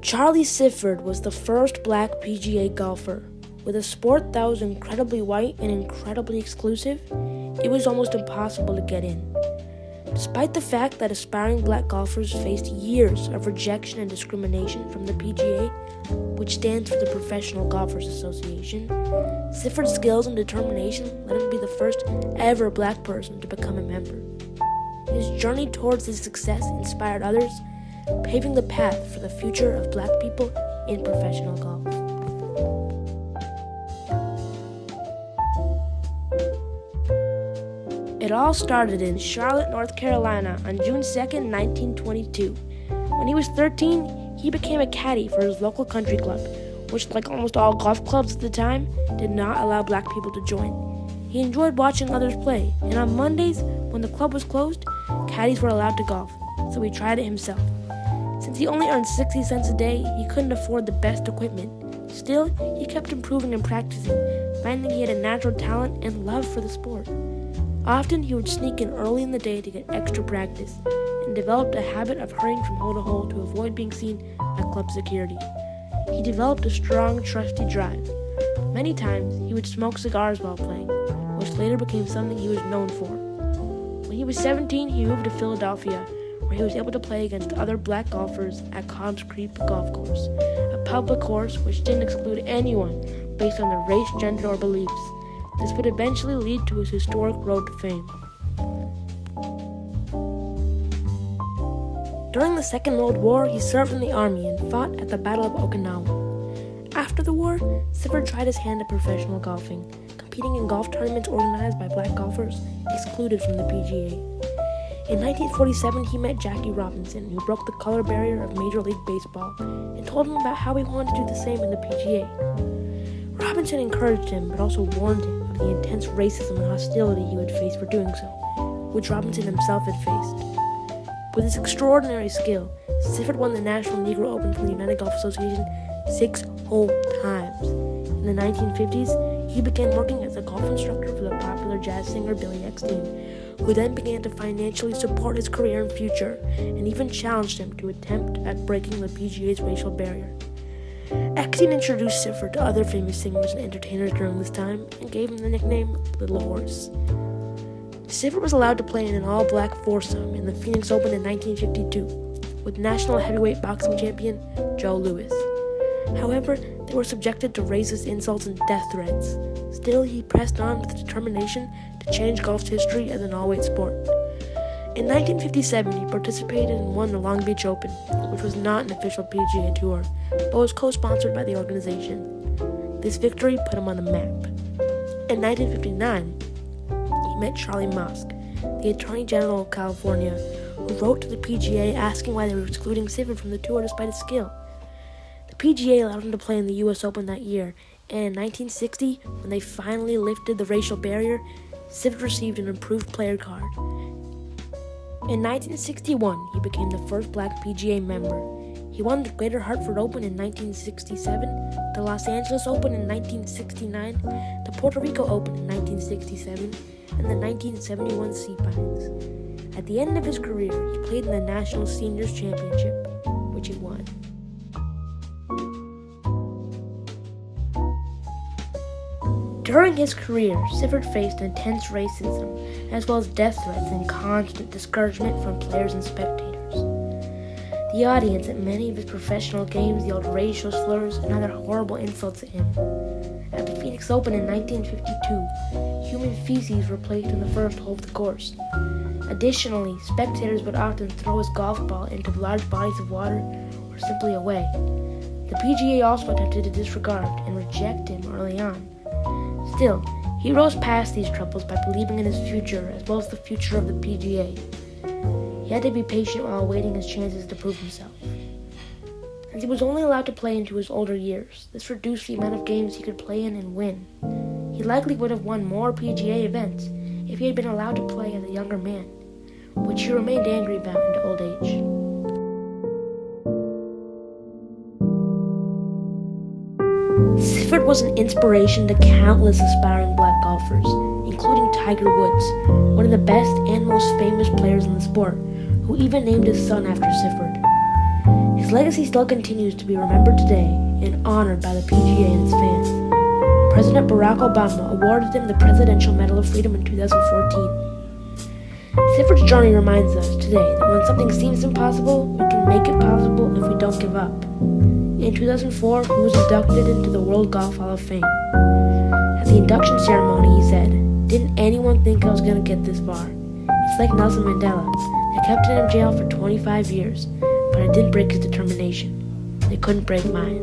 Charlie Sifford was the first black PGA golfer. With a sport that was incredibly white and incredibly exclusive, it was almost impossible to get in. Despite the fact that aspiring black golfers faced years of rejection and discrimination from the PGA, which stands for the Professional Golfers Association, Sifford's skills and determination led him to be the first ever black person to become a member. His journey towards this success inspired others, paving the path for the future of black people in professional golf. It all started in Charlotte, North Carolina on June 2nd, 1922. When he was 13, he became a caddy for his local country club, which, like almost all golf clubs at the time, did not allow black people to join. He enjoyed watching others play, and on Mondays, when the club was closed, caddies were allowed to golf, so he tried it himself. Since he only earned 60 cents a day, he couldn't afford the best equipment. Still, he kept improving and practicing, finding he had a natural talent and love for the sport. Often, he would sneak in early in the day to get extra practice, and developed a habit of hurrying from hole to hole to avoid being seen by club security. He developed a strong, trusty drive. Many times, he would smoke cigars while playing, which later became something he was known for. When he was 17, he moved to Philadelphia, where he was able to play against other black golfers at Cobb's Creek Golf Course, a public course which didn't exclude anyone based on their race, gender, or beliefs. This would eventually lead to his historic road to fame. During the Second World War, he served in the Army and fought at the Battle of Okinawa. After the war, Sifford tried his hand at professional golfing, competing in golf tournaments organized by black golfers excluded from the PGA. In 1947, he met Jackie Robinson, who broke the color barrier of Major League Baseball, and told him about how he wanted to do the same in the PGA. Robinson encouraged him, but also warned him of the intense racism and hostility he would face for doing so, which Robinson himself had faced. With his extraordinary skill, Sifford won the National Negro Open from the United Golf Association 6 whole times. In the 1950s, he began working as a golf instructor for the popular jazz singer Billy Eckstine, who then began to financially support his career and future, and even challenged him to attempt at breaking the PGA's racial barrier. Eckstine introduced Sifford to other famous singers and entertainers during this time, and gave him the nickname Little Horse. Sifford was allowed to play in an all-black foursome in the Phoenix Open in 1952, with national heavyweight boxing champion Joe Louis. However, they were subjected to racist insults and death threats. Still, he pressed on with determination to change golf's history as an all-white sport. In 1957, he participated and won the Long Beach Open, which was not an official PGA tour, but was co-sponsored by the organization. This victory put him on the map. In 1959, he met Charlie Mosk, the Attorney General of California, who wrote to the PGA asking why they were excluding Sifford from the tour despite his skill. The PGA allowed him to play in the U.S. Open that year, and in 1960, when they finally lifted the racial barrier, Sifford received an improved player card. In 1961, he became the first black PGA member. He won the Greater Hartford Open in 1967, the Los Angeles Open in 1969, the Puerto Rico Open in 1967, and the 1971 Sea Pines. At the end of his career, he played in the National Seniors Championship, which he won. During his career, Sifford faced intense racism, as well as death threats and constant discouragement from players and spectators. The audience at many of his professional games yelled racial slurs and other horrible insults at him. At the Phoenix Open in 1952, human feces were placed in the first hole of the course. Additionally, spectators would often throw his golf ball into large bodies of water or simply away. The PGA also attempted to disregard and reject him early on. Still, he rose past these troubles by believing in his future as well as the future of the PGA. He had to be patient while awaiting his chances to prove himself. Since he was only allowed to play into his older years, this reduced the amount of games he could play in and win. He likely would have won more PGA events if he had been allowed to play as a younger man, which he remained angry about into old age. Sifford was an inspiration to countless aspiring black golfers, including Tiger Woods, one of the best and most famous players in the sport, who even named his son after Sifford. His legacy still continues to be remembered today and honored by the PGA and its fans. President Barack Obama awarded him the Presidential Medal of Freedom in 2014. Sifford's journey reminds us today that when something seems impossible, we can make it possible if we don't give up. In 2004, he was inducted into the World Golf Hall of Fame. At the induction ceremony, he said, "Didn't anyone think I was going to get this far? It's like Nelson Mandela. They kept him in jail for 25 years, but it didn't break his determination. They couldn't break mine."